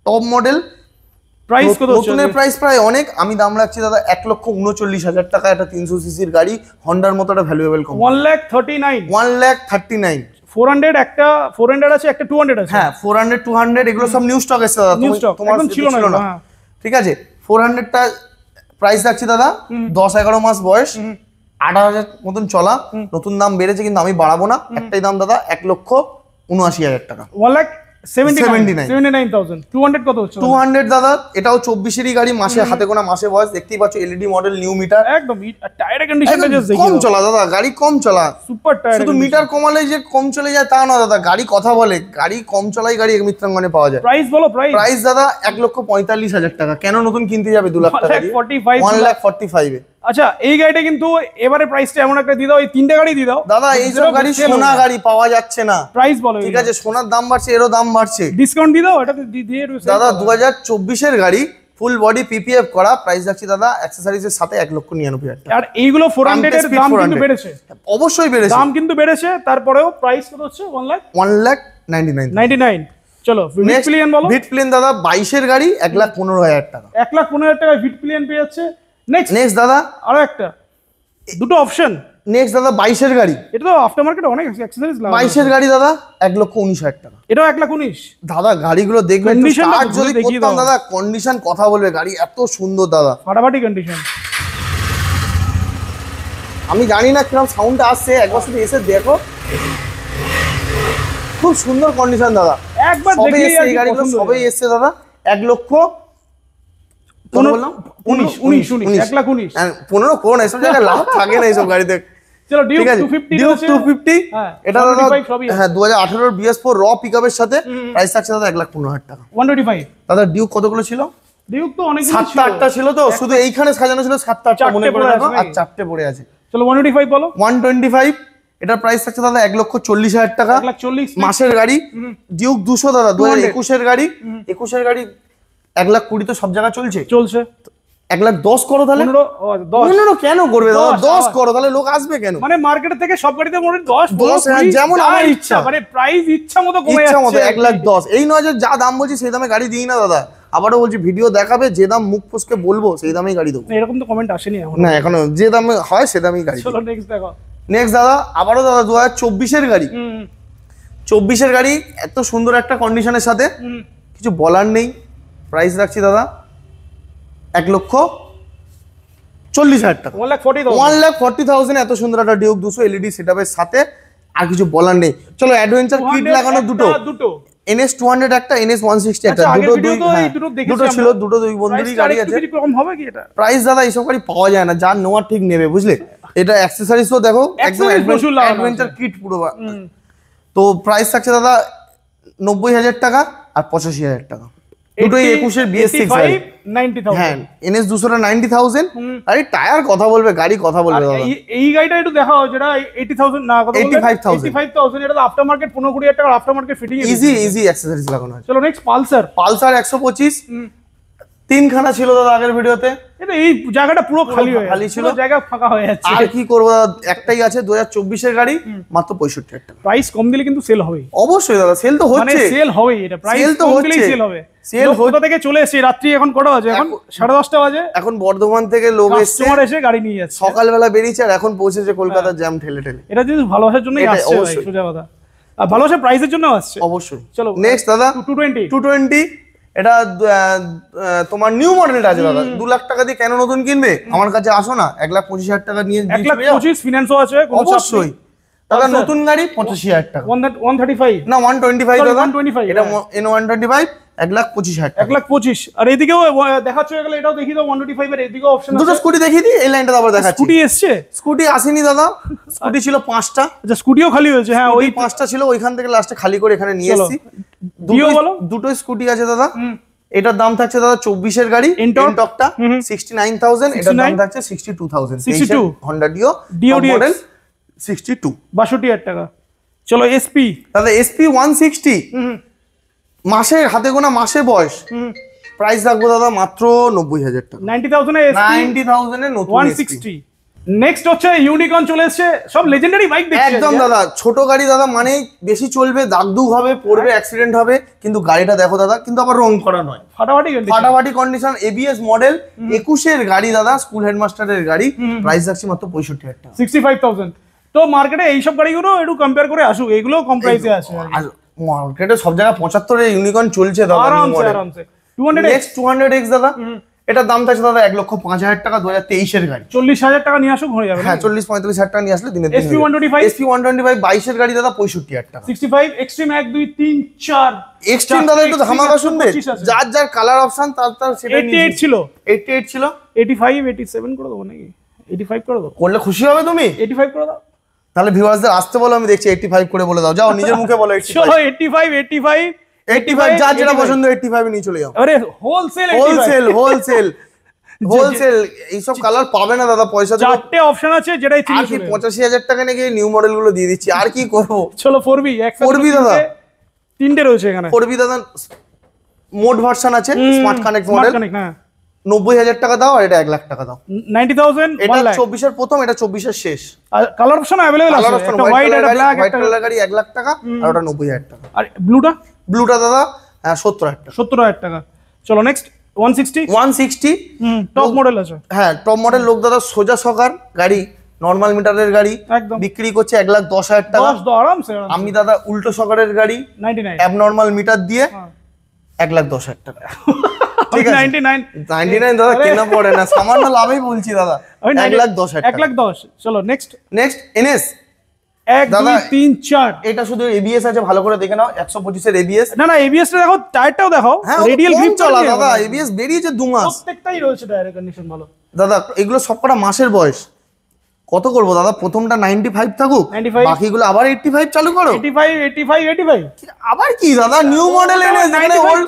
টপ মডেল। প্রাইস কত? নতুনের প্রাইস প্রায় অনেক, আমি দাম রাখছি দাদা 1,39,000 টাকা। এটা 300 সিসির গাড়ি, হন্ডার মতো একটা ভ্যালুয়েবল কম। 1,39,000। 1,39,000। 400 একটা 400 আছে, একটা 200 আছে। হ্যাঁ 400 200 এগুলো সব নিউ স্টক এসেছে দাদা, তোমার ছিল না। ঠিক আছে 400টা প্রাইস রাখছি দাদা, 10-11 মাস বয়স, 18,000 মতন চলা। নতুন দাম বেড়েছে কিন্তু আমি বাড়াবো না, একটাই দাম দাদা 1,79,000 টাকা। 1,79,000। 200 কত হচ্ছে? 200 দাদা এটাও 24-এরই গাড়ি, মাসে হাতে গোনা মাসে বয়স, দেখতেই পাচ্ছ এলইডি মডেল, নিউ মিটার, একদম টায়ারের কন্ডিশনটা জাস্ট দেখো, কম চলা দাদা, গাড়ি কম চলা, সুপার টায়ার। শুধু মিটার কমালে যে কম চলে যায় তা না দাদা, গাড়ি কথা বলে, গাড়ি কম চলাই গাড়ি মিত্রাঙ্গনে পাওয়া যায়। প্রাইস বলো, প্রাইস দাদা 1,45,000 টাকা। কেন নতুন কিনতে যাবে 2 লাখ টাকা দিয়ে? 1,45,000 এ। আচ্ছা এই গাড়িটা কিন্তু এবারে প্রাইসটা এমন একটা দিয়ে দাও, এই তিনটে গাড়ি দিয়ে দাও দাদা। এইসব গাড়ি সোনা গাড়ি পাওয়া যাচ্ছে না, প্রাইস বলো। ঠিক আছে সোনার দাম বাড়ছে, এরও দাম বাড়ছে, ডিসকাউন্ট দিয়ে দাও এটা দিয়ে দাদা। 2024 এর গাড়ি, ফুল বডি PPF করা, প্রাইস রাখছি দাদা অ্যাকসেসরিজ এর সাথে 1,99,000 টাকা। আর এইগুলো 400 এর দাম কিন্তু বেড়েছে, অবশ্যই বেড়েছে, দাম কিন্তু বেড়েছে, তারপরেও প্রাইস কত হচ্ছে? 1,99,000। চলো ভিট প্লেন বলো। ভিট প্লেন দাদা 22 এর গাড়ি, 1,15,000 টাকা। 1,15,000 টাকায় ভিট প্লেন পেয়ে যাচ্ছে। নেক্সট দাদা আরো একটা, দুটো অপশন। নেক্সট দাদা 22 গাড়ি, এটা তো আফটার মার্কেটে অনেক অ্যাক্সেসরিজ লাগে। 22 গাড়ি দাদা 1,19,000 টাকা। এটাও 1,19,000। দাদা গাড়িগুলো দেখবেন Condition টা স্টার্ট যদি দেখিয়ে করতাম দাও। দাদা, কন্ডিশন কথা বলবে, গাড়ি এত সুন্দর দাদা। ফাটাফাটি কন্ডিশন। আমি জানি না কিরকম সাউন্ডটা আসছে, একবার শুধু এসে দেখো, খুব সুন্দর কন্ডিশন দাদা। একবার সবে দেখলেই এসছে আর এই কি গাড়িগুলো, পছন্দ সবেই হয়ে এসছে দাদা। 19,19,19,19,19 1,19,000। 15 কোন এসব জায়গায় লাভ থাকে না এইসব গাড়িতে। চলো ডিউক ঠিক আছে, 250 ডিউক আছে। 250 হ্যাঁ, এটা দাদা 125 সবই আছে। হ্যাঁ 2018 এর BS4 র পিকআপের সাথে প্রাইস থাকছে দাদা 1,15,000 টাকা। 125। দাদা ডিউক কতগুলো ছিল? ডিউক তো অনেক 7টা ছিল তো, শুধু এইখানে সাজানো ছিল 7টা, মনে করে রাখো, আর 4টে পড়ে আছে। চলো 125 বলো। 125 এটার প্রাইস থাকছে দাদা 1,40,000 টাকা। 1,40,000 মাসের গাড়ি। ডিউক 200 দাদা 2021 এর গাড়ি। 21 এর গাড়ি 1,20,000 তো সব জায়গায় চলছে। 1,10,000 করো তাহলে। 15 কেন করবে দাদা? 10 করো তাহলে, লোক আসবে কেন? মানে মার্কেট থেকে সব গাড়িতে মনে 10 হ্যাঁ, যেমন আমার ইচ্ছা, মানে প্রাইস ইচ্ছা মতো কমে ইচ্ছা মতো যাচ্ছে। 1,10,000। এই নয় যে যা দাম বলছি সেই দামে গাড়ি দিই না দাদা। আবারও বলছি, ভিডিও দেখাবে, যে দাম মুখ ফসকে বলবো সেই দামেই গাড়ি দেবো। এরকম তো কমেন্ট আসেনি এখন। না এখনো যে দামে হয় সে দামেই গাড়ি। চলো নেক্সট দেখো। নেক্সট দাদা আবারও দাদা 2024 এর গাড়ি। 24 এর গাড়ি এত সুন্দর একটা কন্ডিশনের সাথে, কিছু বলার নেই। প্রাইস রাখছি দাদা 1,40,000 টাকা। 1,40,000 এত সুন্দর একটা ডিউক 200 LED সেটআপের সাথে, আর কিছু বলার নেই। চলো অ্যাডভেঞ্চার কিট লাগানো দুটো, NS 200 একটা, NS 160 একটা, দুটো ছিল, দুটো দুই বন্ধুরই গাড়ি আছে। কম হবে কি এটা? প্রাইস দাদা এইসব গাড়ি পাওয়া যায় না, যার নেওয়ার ঠিক নেবে, বুঝলে। এটা অ্যাক্সেসরিজও দেখো একদম অ্যাডভেঞ্চার কিট পুরো। তো প্রাইস থাকছে দাদা 90,000 টাকা আর 85,000 টাকা। দুটোই 21 এর BS6 গাড়ি। 90,000। হ্যাঁ NS 200 90,000। আরে টায়ার কথা বলবে, গাড়ি কথা বলবে দাদা। এই গাড়িটা একটু দেখাও, যেটা 80,000 না, কত বললে? 85,000। এটা তো আফটার মার্কেট 15-20,000 টাকা after market fitting. Easy accessories লাগানো আছে। চলো নেক্সট পালসার। 125 তিনখানা ছিল দাদা আগের ভিডিওতে। এটা এই জায়গাটা পুরো খালি ছিল, জায়গা ফাঁকা হয়ে যাচ্ছে। আর কি করব, একটাই আছে 2024 এর গাড়ি, মাত্র 65,000 টাকা। প্রাইস কম দিলে কিন্তু সেল হবে অবশ্যই দাদা, সেল তো মানে হচ্ছে। সেল হবে, এটা প্রাইস কম দিলেই সেল হবে। সেল কোথা থেকে চলে এসেছে, রাত্রি এখন কটা বাজে? এখন 10:30 বাজে। এখন বর্ধমান থেকে লোক এসে কাস্টমার এসে গাড়ি নিয়ে যাচ্ছে। সকালবেলা বেরিয়েছে আর এখন পৌঁছেছে কলকাতার জ্যাম ঠেলে ঠেলে। এটা যদি ভালোবাসার জন্যই আসছে ভাই, সোজা কথা। আর ভালোবাসার প্রাইসের জন্য আসছে অবশ্যই। চলো নেক্সট দাদা 220। এটা তোমার নিউ মডেলটা আছে দাদা। 2 লাখ টাকা দিয়ে কেন নতুন কিনবে? আমার কাছে আসো না, 1,25,000 টাকা নিয়ে 1,25,000 ফিনান্সও আছে অবশ্যই দাদা। নতুন গাড়ি 85,000 টাকা। 135 না 125 দাদা। 125 এটা N125 1,25,000 টাকা। 1,25,000। আর এদিকেও দেখাচ্ছ, এগুলো এটাও দেখিয়ে দাও 125 এর এদিকেও অপশন আছে। দুটো স্কুটি দেখিয়ে দিই, এই লাইনটা আবার দেখাচ্ছি। স্কুটি এসছে? স্কুটি আসেনি দাদা, স্কুটি ছিল 5টা। আচ্ছা স্কুটিও খালি হয়েছে। হ্যাঁ ওই 5টা ছিল, ওইখান থেকে লাস্টে খালি করে এখানে নিয়ে এসেছি। দুটো স্কুটি আছে দাদা। এটার দাম থাকছে দাদা 24 এর গাড়ি, এনটকটা 69,000। এটার দাম থাকছে 62,000। 62 হন্ডা ডিও মডেল 62, 62,000 টাকা। চলো এসপি দাদা, এসপি 160 মাসের হাতে গোনা মাসে বয়স। প্রাইস রাখবো দাদা মাত্র 90,000 টাকা। 90,000 এ এসপি, 90,000 এ নতুন 160। নেক্সট হচ্ছে ইউনিকর্ন চলে এসেছে, সব লেজেন্ডারি বাইক দেখছি একদম দাদা। ছোট গাড়ি দাদা, মানে বেশি চলবে, দাগদুগ হবে, পড়বে, অ্যাক্সিডেন্ট হবে, কিন্তু গাড়িটা দেখো দাদা, কিন্তু আবার রং করা নয়, ফাটাফাটি কন্ডিশন, ABS মডেল 21 এর গাড়ি দাদা, স্কুল হেডমাস্টারের গাড়ি। প্রাইস রাখছি মাত্র 65,000 টাকা। 65,000। তো মার্কেটে এইসব গাড়িগুলো একটু কম্পেয়ার করে আসুক, এগুলো কম প্রাইসে আছে। আর মার্কেটে সব জায়গায় 75 এ ইউনিকর্ন চলছে দাদা। আরামসে 200X দাদা, এটার দাম থাকছে দাদা 1,05,000 টাকা। 2023 এর গাড়ি। 40,000 টাকা নিয়ে আসুক হয়ে যাবে। হ্যাঁ 40-45,000 টাকা নিয়ে আসলে দিনের SP 125 22 এর গাড়ি দাদা 65,000 টাকা। 65 এক্সট্রিম 1 2 3 4 এক্সট্রিম দাদা একটু ধামাকা শুনবে, যার যার কালার অপশন তার সেটা নিয়ে। 88 ছিল, 88 ছিল, 85 87 করে দেবো নাকি? 85 করে দাও, করলে খুশি হবে তুমি। 85 করে দাও, তাহলে ভিউয়ার্সদের আসতে বলো, আমি দেখছি 85 করে বলে দাও। যাও নিজের মুখে বলো 85। চলো 85 যার যেটা পছন্দ 85 এ নিয়ে চলে যাও। আরে হোলসেল এইসব কালার পাবে না দাদা, পয়সা দিয়ে। 4টে অপশন আছে, যেটাই চিনি। আর কি 85,000 টাকা নাকি নিউ মডেল গুলো দিয়ে দিচ্ছি, আর কি করব। চলো 4B 4B দাদা, 3টে রয়েছে এখানে। 4B দাদা মোড ভার্সন আছে, স্মার্ট কানেক্ট মডেল। 90,000 টাকা দাও, আর এটা 1 লাখ টাকা দাও। 90,000। এটা 24 এর প্রথম, এটা 24 এর শেষ। আর কালার অপশন अवेलेबल আছে, একটা হোয়াইট একটা ব্ল্যাক, একটা কালার গাড়ি 1 লাখ টাকা, আর ওটা 90,000 টাকা। আর ব্লুটা দাদা 70,000 টাকা। 70,000 টাকা। চলো নেক্সট 160 160 টপ মডেল আছে। হ্যাঁ টপ মডেল লোক দাদা সোজা সকার গাড়ি, নর্মাল মিটারের গাড়ি একদম বিক্রি করছে 1,10,000 টাকা। 10 আরামসে আমি দাদা উল্টো সকারের গাড়ি 99 অ্যাবনর্মাল মিটার দিয়ে 1,10,000 টাকা। ঠিক আছে 99 99 দাদা কেনা পড়ে না, সামান্য লাভই বলছি দাদা। 1,10,000 টাকা। 1,10,000। চলো নেক্সট এনএস 1 2 3 4। এটা শুধু এবিএস আছে, ভালো করে দেখে নাও 125 এর এবিএস। না এবিএস টা দেখো, টায়ারটাও দেখো, হ্যাঁ রেডিয়াল গ্রিপ চলা দাদা, এবিএস বেরিয়েছে 2 মাস। প্রত্যেকটাই রয়েছে, টায়ারের কন্ডিশন ভালো দাদা এগুলো সবকটা মাসের বয়স। কত করবো দাদা, প্রথমটা 95 থাকুক, 95 বাকিগুলো আবার 85 চালু করো। 85 আবার কি দাদা নিউ মডেল এনে যেখানে ওল্ড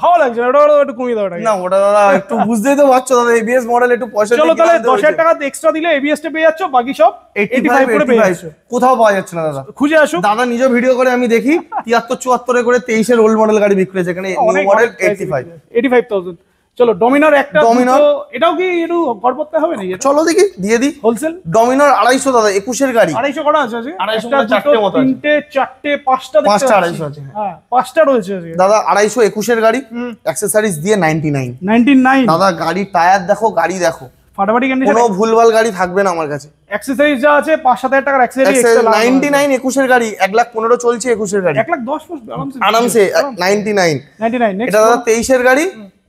ভালো লাগছে, ওটা একটু কমিয়ে দাও না, ওটা দাদা একটু বুঝতেই তো পারছো দাদা, এবিএস মডেল একটু পয়সা চলো তাহলে 10,000 টাকা এক্সট্রা দিলে এবিএস টা পেয়ে যাচ্ছ, বাকি সব 85 করে পেয়ে যাচ্ছ। কোথাও পাওয়া যাচ্ছে না দাদা, খুঁজে আসো। দাদা নিজে ভিডিও করে আমি দেখি 73-74 করে 23 এর ওল্ড মডেল গাড়ি বিক্রি হয়েছে, এখানে নিউ মডেল 85,000। চলো ডমিনার একটা ডমিনার এটাও কি একটু ঘর করতে হবে নাকি? চলো দেখি দিয়ে দিই। হোলসেল ডমিনার 250 দাদা 21 এর গাড়ি 250 করা আছে আজকে। 250 একটা, চারটে দুটো, মতো আছে। তিনটে, চারটে, পাঁচটা দেখতে 5টা পাচ্ছি। 250 আছে। হ্যাঁ 5টা রয়েছে আজকে। দাদা 250 21 এর গাড়ি অ্যাকসেসরিজ দিয়ে 99। 99 দাদা গাড়ি টায়ার দেখো, গাড়ি দেখো, ফাটাফাটি কন্ডিশন। কোনো ভুলভাল গাড়ি থাকবে না আমার কাছে। অ্যাকসেসরিজ যা আছে 5-7,000 টাকার অ্যাকসেসরিজ এক্সট্রা 99 21 এর গাড়ি 1,15,000 চলছে 21 এর গাড়ি 1,10,000 আরামসে 99। 99 নেক্সট এটা দাদা 23 এর গাড়ি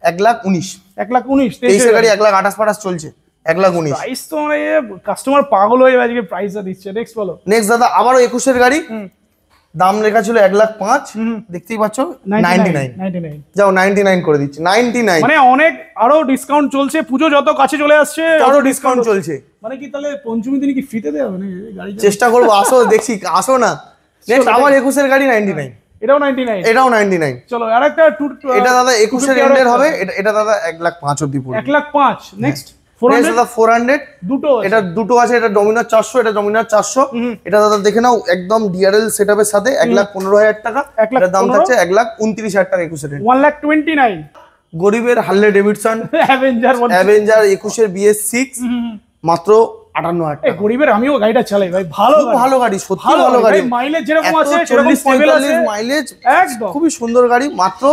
1,19,000। 1,19,000 23 এর গাড়ি 1,28,000 চলছে 1,19,000। প্রাইস তো মানে কাস্টমার পাগল হয়ে যাবে আজকে প্রাইসটা দিচ্ছে। নেক্সট বলো। নেক্সট দাদা আবারও 21 এর গাড়ি, দাম লেখা ছিল 1,05,000, দেখতেই পাচ্ছ 99। যাও 99 করে দিচ্ছি 99। মানে অনেক আরো ডিসকাউন্ট চলছে, পুজো যত কাছে চলে আসছে আরো ডিসকাউন্ট চলছে। মানে কি তাহলে পঞ্চমী দিনে কি ফ্রিতে দেওয়া হবে নাকি গাড়ি? চেষ্টা করবো, আসো দেখছি, আসো না। নেক্সট আবার 21 এর গাড়ি 99। এটাও 99। এটাও 99। চলো আরেকটা এটা দাদা 21 এর এন্ডের হবে, এটা দাদা 1,05,000 অব্দি পড়বে। 1,05,000। নেক্সট নেক্সট দাদা 400 দুটো এটা দুটো আছে, এটা ডমিনার 400, এটা ডমিনার 400। এটা দাদা দেখে নাও একদম ডিআরএল সেটআপের সাথে 1,15,000 টাকা। এটার দাম থাকছে 1,29,000 টাকা 21 এর। 1,29,000 গরিবের হার্লে ডেভিডসন অ্যাভেঞ্জার 21 এর BS6 মাত্র 58,000 টাকা। গরিবের আমিও গাড়িটা চালাই ভাই, ভালো ভালো গাড়ি, সত্যি ভালো গাড়ি। মাইলেজ যেরকম আছে সেরকম 40-45 মাইলেজ, একদম খুবই সুন্দর গাড়ি, মাত্র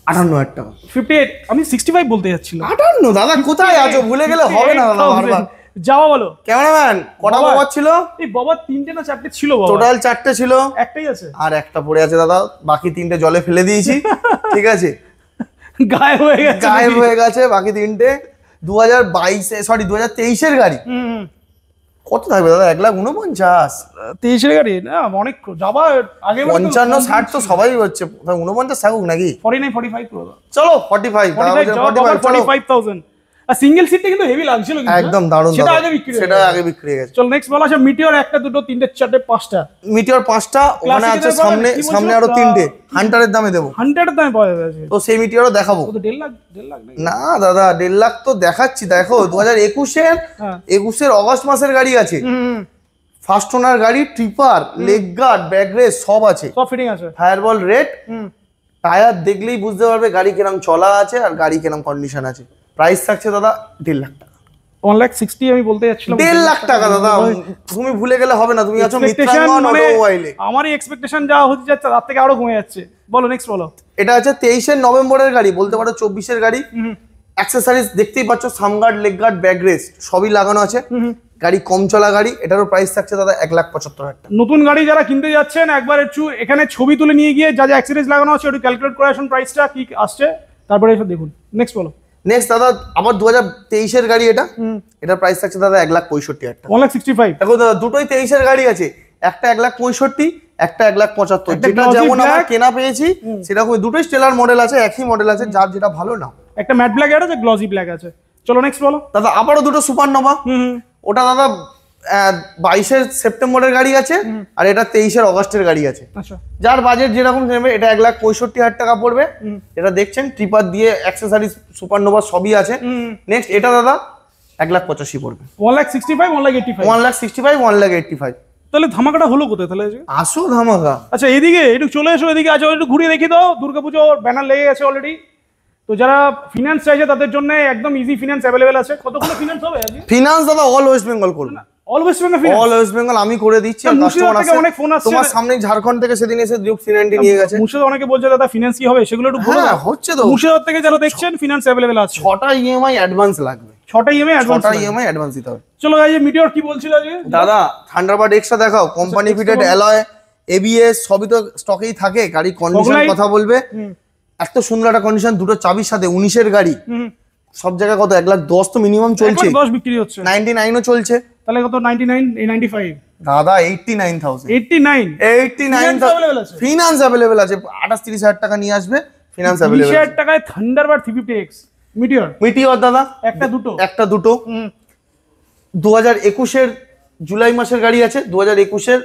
58,000 টাকা। 58 আমি 65 বলতে যাচ্ছিলাম। 58 দাদা কোথায় আছো, ভুলে গেলে হবে না দাদা বারবার। যাওয়া বলো ক্যামেরাম্যান কটা বাবা বাবা ছিল? এই বাবা 3টে না 4টে ছিল বাবা, টোটাল 4টে ছিল, একটাই আছে আর একটা পড়ে আছে দাদা, বাকি 3টে জলে ফেলে দিয়েছি। ঠিক আছে গায়েব হয়ে গেছে, গায়েব হয়ে গেছে বাকি 3টে। 2023 এর গাড়ি কত থাকবে দাদা? 1,49,000। 23 এর গাড়ি না অনেক যাবা আগে 55-60 তো সবাই হচ্ছে, 49 থাকুক নাকি? 49 45 করে দাও। চলো 45 45,000। আর সিঙ্গেল সিটটা কিন্তু হেভি লাগছিল কিন্তু, একদম দারুণ, সেটা আগে বিক্রি হয়ে সেটা গেছে। আগে বিক্রি হয়ে গেছে। চল নেক্সট বলা আছে মিটিওর, একটা দুটো তিনটে চারটে পাঁচটা। মিটিওর 5টা, ওখানে আছে সামনে সামনে আরো 3টে, হান্টারের দামে দেবো। 100 দামে পাওয়া যাবে, তো সেই মিটিওরও দেখাবো। তো 1.5 লাখ নাকি? না দাদা 1.5 লাখ তো দেখাচ্ছি, দেখো 2021 এর অগস্ট মাসের গাড়ি আছে, ফার্স্ট ওনার গাড়ি, tripper, leg guard, back rest সব আছে, সব ফিটিং আছে। ফায়ারবল রেড, টায়ার দেখলেই বুঝতে পারবে গাড়ি কিরম চলা আছে আর গাড়ি কিরম কন্ডিশন আছে। প্রাইস থাকছে দাদা 1.5 লাখ টাকা। 1,60,000 আমি বলতে যাচ্ছিলাম। 1.5 লাখ টাকা দাদা, তুমি ভুলে গেলে হবে না, তুমি আছো মিত্রাঙ্গন অটোমোবাইলে। আমারই এক্সপেকটেশন যা হতে যাচ্ছে তার থেকে আরো কমে যাচ্ছে। বলো নেক্সট বলো। এটা আছে 23 নভেম্বরের গাড়ি, বলতে পারো 24 এর গাড়ি। অ্যাকসেসরিজ দেখতেই পাচ্ছ, সামগার্ড, লেগ গার্ড, ব্যাক রেস্ট সবই লাগানো আছে। গাড়ি কম চলা গাড়ি, এটারও প্রাইস থাকছে দাদা 1,75,000 টাকা। নতুন গাড়ি যারা কিনতে যাচ্ছেন একবার একটু এখানে ছবি তুলে নিয়ে গিয়ে যা যা অ্যাক্সেসরিজ লাগানো আছে ওটা ক্যালকুলেট করে আসুন, প্রাইসটা কি আসছে, তারপরে এসে দেখুন। নেক্সট বলো। নেক্সট দাদা আবার 2023 এর গাড়ি, এটার প্রাইস থাকছে দাদা 1,65,000 টাকা। 1,65,000। দেখো দাদা দুটোই 23 এর গাড়ি আছে, একটা 1,65,000, একটা 1,75,000। যেটা যেমন আমার কেনা পেয়েছি সেরকম দুটোই স্টেলার মডেল আছে, একই মডেল আছে, যার যেটা ভালো নাও। একটা ম্যাট ব্ল্যাক আছে, গ্লসি ব্ল্যাক আছে। চলো নেক্সট বলো। দাদা আবারও দুটো সুপারনোভা, ওটা দাদা 22 সেপ্টেম্বরের গাড়ি আছে, আর এটা 23 অগস্টের গাড়ি আছে। আচ্ছা, যার বাজেট যেরকম নেবে, এটা 1,65,000 টাকা পড়বে। এটা দেখছেন ট্রিপার দিয়ে অ্যাক্সেসরিজ সুপারনোভা সবই আছে। নেক্সট এটা দাদা 1,85,000 পড়বে। 1,65,000 1,85,000 1,65,000 1,85,000। তাহলে ধামাকাটা হলো কোথায় তাহলে? আসো ধামাকা। আচ্ছা এদিকে একটু চলে এসো, এদিকে আছো, একটু ঘুরিয়ে দেখি দাও। দুর্গাপুজো ব্যানার লেগে গেছে অলরেডি, তো যারা ফিনান্স চাইছে তাদের জন্য একদম ইজি ফিনান্স অ্যাভেলেবেল আছে। কতগুলো ফিনান্স হবে আজকে? ফিনান্স দাদা অল ওয়েস্ট বেঙ্গল করবে। All West Bengal finance, all West Bengal আমি করে দিচ্ছি। আর মুর্শিদাবাদ কাস্টমার থেকে আছে অনেক ফোন আসছে, তোমার সামনে ঝাড়খণ্ড থেকে সেদিন এসে ডিউক 390 নিয়ে গেছে। মুর্শিদাবাদ অনেকে বলছে দাদা ফিনান্স কি হবে, সেগুলো একটু বলে হ্যাঁ দাও। হচ্ছে তো, মুর্শিদাবাদ থেকে যারা দেখছেন ফিনান্স अवेलेबल আছে। 6টা ইএমআই অ্যাডভান্স লাগবে, 6টা ইএমআই অ্যাডভান্স, 6টা ইএমআই অ্যাডভান্স দিতে হবে। চলো গাইজ মিটিওর কি বলছিল আজকে দাদা থান্ডারবার্ড এক্সট্রা দেখাও, কোম্পানি ফিটেড অ্যালয় এবিএস সবই তো স্টকেই থাকে। গাড়ি কন্ডিশন কথা বলবে, এত সুন্দর একটা কন্ডিশন, দুটো চাবির সাথে 19 এর গাড়ি, সব জায়গায় কত 1,10,000 তো মিনিমাম চলছে, 1,10,000 বিক্রি হচ্ছে, 99 ও চলছে। তাহলে কত 99 এই 95 দাদা 89,000, 89 ফিনান্স অ্যাভেলেবেল আছে। 28-30 হাজার টাকা নিয়ে আসবে, ফিনান্স অ্যাভেলেবেল 20,000 টাকায় থান্ডারবার্ড 350X মিটিওর। মিটিওর দাদা একটা দুটো 2021 এর জুলাই মাসের গাড়ি আছে, 2021 এর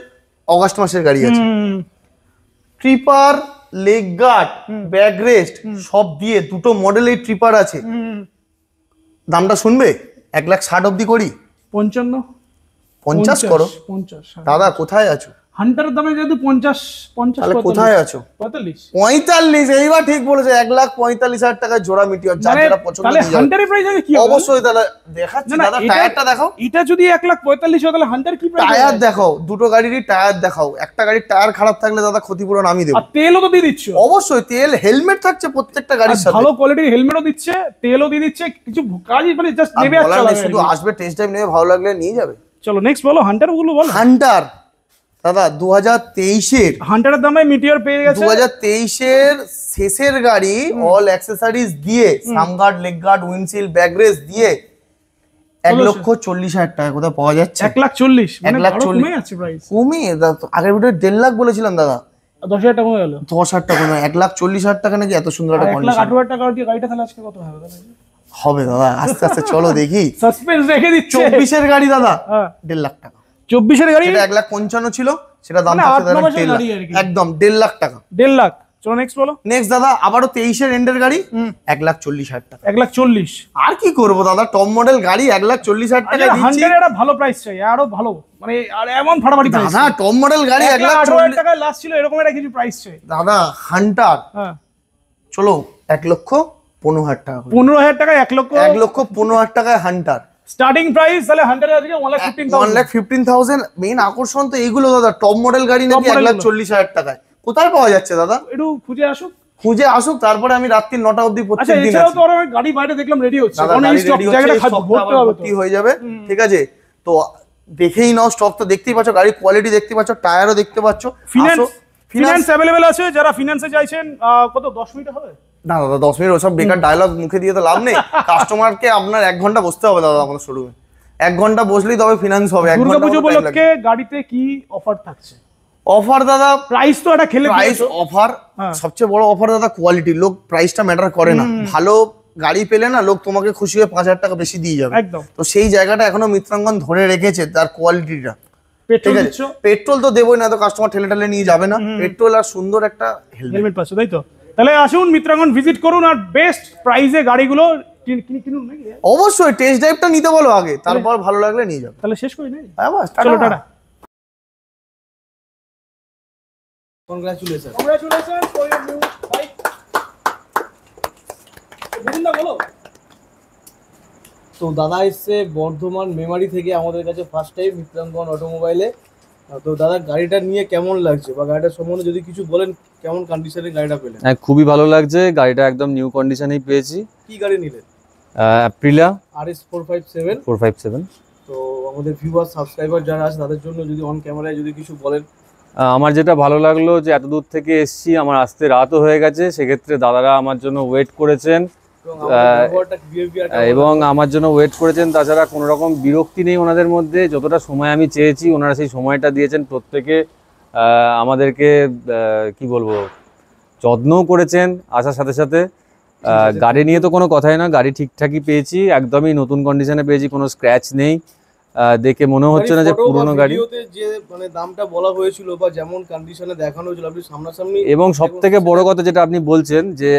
অগাস্ট মাসের গাড়ি আছে। Tripper, leg guard, back rest সব দিয়ে দুটো মডেলের ট্রিপার আছে। দামটা শুনবে 1,60,000 অব্দি করি, 50 করো। 50 দাদা কোথায় আছো? হান্টারের দামে যেহেতু 50 তাহলে কোথায় আছো? 45। এইবার ঠিক বলেছে, 1,45,000 টাকা জোড়া মিটিওর, যার যেটা পছন্দ তাহলে হান্টারের প্রাইস আগে কি হবে? অবশ্যই দাদা দেখাচ্ছি। দাদা টায়ারটা দেখাও, এটা যদি 1,45,000 হয় তাহলে হান্টার কি প্রাইস? টায়ার দেখাও, দুটো গাড়িরই টায়ার দেখাও। একটা গাড়ির টায়ার খারাপ থাকলে দাদা ক্ষতিপূরণ আমি দেব। আর তেলও তো দিয়ে দিচ্ছ? অবশ্যই তেল, হেলমেট থাকছে প্রত্যেকটা গাড়ির সাথে, ভালো কোয়ালিটির হেলমেটও দিচ্ছে, তেলও দিয়ে দিচ্ছে, কিছু কাজই মানে জাস্ট নেবে আর চালাবে, শুধু আসবে টেস্ট ড্রাইভ নেবে, ভালো লাগলে নিয়ে যাবে। চলো নেক্সট বলো, হান্টার গুলো বলো। হান্টার দাদা 2023 এর, হান্টারের দামে মিটিওর পেয়ে গেছে 2023 এর শেষের গাড়ি, অল অ্যাকসেসরিজ দিয়ে, sump guard, leg guard, windshield, backrest দিয়ে 1,40,000 টাকা কোথায় পাওয়া যাচ্ছে? 1,40,000 মানে 1,40,000 কমে যাচ্ছে প্রাইস। কমে আগের ভিডিও 1.5 লাখ বলেছিলাম দাদা, 10,000 টাকা হয়ে গেল। 10,000 টাকা কমে 1,40,000 টাকা নাকি? এত সুন্দর একটা কন্ডিশন 1,08,000 টাকা দিয়ে গাড়িটা তাহলে আজকে কত হবে হবে দাদা? আস্তে আস্তে চলো দেখি। সাসপেন্স রেখে দিচ্ছে। 24 এর গাড়ি দাদা 1.5 লাখ টাকা। 24 এর গাড়ি এটা 1,55,000 ছিল, সেটা দাম মানে থাকছে 8-9 দাদা 1.5 লাখ, একদম 1.5 লাখ টাকা, 1.5 লাখ। চলো নেক্সট বলো। নেক্সট দাদা আবারও 23 এর এন্ডের গাড়ি, 1,40,000 টাকা। 1,40,000 আর কি করবো দাদা, টপ মডেল গাড়ি 1,40,000 টাকা দিচ্ছি। 100 এর ভালো প্রাইস চাই, আরো ভালো, মানে আর এমন ফাটাফাটি প্রাইস। দাদা টপ মডেল গাড়ি 1,08,000 টাকা লাস্ট ছিল, এরকম একটা কিছু প্রাইস চাই দাদা। হান্টার হ্যাঁ চলো 1,15,000 টাকা, 15,000 টাকা, 1,15,000 টাকায় হান্টার স্টার্টিং প্রাইস। তাহলে হান্টারের আজকে 1,15,000। 1,15,000 মেইন আকর্ষণ তো এইগুলো দাদা, টপ মডেল গাড়ি নাকি 1,40,000 টাকায় কোথায় পাওয়া যাচ্ছে দাদা? একটু খুঁজে আসুক, খুঁজে আসুক, তারপরে আমি রাত্রি 9টা অবধি আচ্ছা প্রত্যেক দিন এছাড়াও আছি। তো আরো গাড়ি বাইরে দেখলাম রেডি হচ্ছে, দাদা অনেক গাড়ি স্টক ready জায়গাটা হচ্ছে, ভর্তি stockটা হবে ভর্তি হয়ে যাবে, ঠিক আছে? তো দেখেই নাও, স্টক তো দেখতেই পাচ্ছ, গাড়ির কোয়ালিটি দেখতে পাচ্ছ, টায়ারও দেখতে পাচ্ছ। ফিনান্স অ্যাভেলেবেল আছে, যারা ফিনান্সে চাইছেন কত 10 মিনিট হবে না দাদা 10 মিনিট ওসব বেকার ডায়লগ মুখে দিয়ে তো লাভ নেই। কাস্টমারকে আপনার 1 ঘন্টা বসতে হবে দাদা আমাদের শোরুমে, 1 ঘন্টা বসলেই তবে ফিনান্স হবে। 1 ঘন্টা দুর্গাপুজো উপলক্ষে গাড়িতে কি অফার থাকছে? অফার দাদা, প্রাইস তো একটা খেলে প্রাইস অফার, সবচেয়ে বড় অফার দাদা কোয়ালিটি। লোক প্রাইসটা ম্যাটার করে না, ভালো গাড়ি পেলে না লোক তোমাকে খুশি হয়ে 5,000 টাকা বেশি দিয়ে যাবে একদম। তো সেই জায়গাটা এখনো মিত্রাঙ্গন ধরে রেখেছে, তার কোয়ালিটিটা। পেট্রোল দিচ্ছ, পেট্রোল তো দেবোই না, তো কাস্টমার ঠেলে ঠেলে নিয়ে যাবে না। পেট্রোল আর সুন্দর একটা হেলমেট পাচ্ছে, তাই তো? তাহলে আসুন মিত্রাঙ্গন ভিজিট করুন, আর বেস্ট প্রাইসে গাড়িগুলো কিনুন নাকি? অবশ্যই টেস্ট ড্রাইভটা নিতে বলো আগে, তারপর ভালো লাগলে নিয়ে যাবে। তাহলে শেষ করি নাকি? হ্যাঁ বাস, চলো tata. Congratulation. Congratulations for your new bike. বিরিন্দা বলো। তো দাদা এসছে বর্ধমান মেমারি থেকে আমাদের কাছে ফার্স্ট টাইম মিত্রাঙ্গন অটোমোবাইলে। তো দাদা গাড়িটা নিয়ে কেমন লাগছে, বা গাড়িটার সম্বন্ধে যদি কিছু বলেন, কেমন কন্ডিশনে গাড়িটা পেলেন? হ্যাঁ, খুবই ভালো লাগছে, গাড়িটা একদম নিউ কন্ডিশনেই পেয়েছি। কি গাড়ি নিলেন? Aprilia RS 457। 457। তো আমাদের ভিউয়ার সাবস্ক্রাইবার যারা আছে তাদের জন্য যদি অন ক্যামেরায় যদি কিছু বলেন। আমার যেটা ভালো লাগলো যে এত দূর থেকে এসছি, আমার আসতে রাতও হয়ে গেছে, সেক্ষেত্রে দাদারা আমার জন্য ওয়েট করেছেন এবং আমার জন্য ওয়েট করেছেন। তাছাড়া কোনো রকম বিরক্তি নেই ওনাদের মধ্যে, যতটা সময় আমি চেয়েছি ওনারা সেই সময়টা দিয়েছেন। প্রত্যেকে আমাদেরকে কি বলবো, যত্নও করেছেন আসার সাথে সাথে। গাড়ি নিয়ে তো কোনো কথাই না, গাড়ি ঠিকঠাকই পেয়েছি, একদমই নতুন কন্ডিশনে পেয়েছি, কোনো স্ক্র্যাচ নেই, দেখে মনে হচ্ছে না যে পুরনো গাড়ি। যে মানে দামটা বলা হয়েছিল বা যেমন কন্ডিশনে দেখানো হয়েছিল, আপনি সামনাসামনি। এবং সবথেকে বড় কথা যেটা আপনি বলছেন যে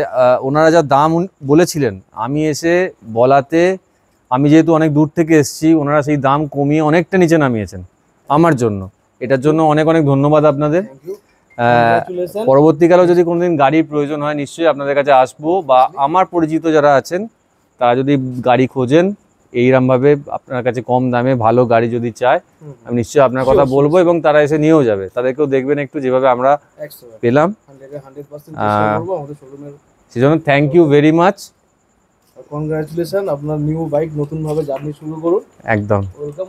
ওনারা যা দাম বলেছিলেন, আমি এসে বলাতে, আমি যেহেতু অনেক দূর থেকে এসেছি, ওনারা সেই দাম কমিয়ে অনেকটা নিচে নামিয়েছেন আমার জন্য। এটার জন্য অনেক অনেক ধন্যবাদ আপনাদের। পরবর্তীকালেও যদি কোনোদিন গাড়ির প্রয়োজন হয় নিশ্চয়ই আপনাদের কাছে আসবো, বা আমার পরিচিত যারা আছেন তারা যদি গাড়ি খোঁজেন এইরকমভাবে আপনার কাছে কম দামে ভালো গাড়ি যদি চায়, আমি নিশ্চয়ই আপনার কথা বলবো এবং তারা এসে নিয়েও যাবে। তাদেরকেও দেখবেন একটু যেভাবে আমরা 100 পেলাম। 100% চেষ্টা করবো আমাদের শোরুমের। সেজন্য thank you very much. Congratulation, আপনার নিউ বাইক নতুন ভাবে জার্নি শুরু করুন। একদম। ওয়েলকাম।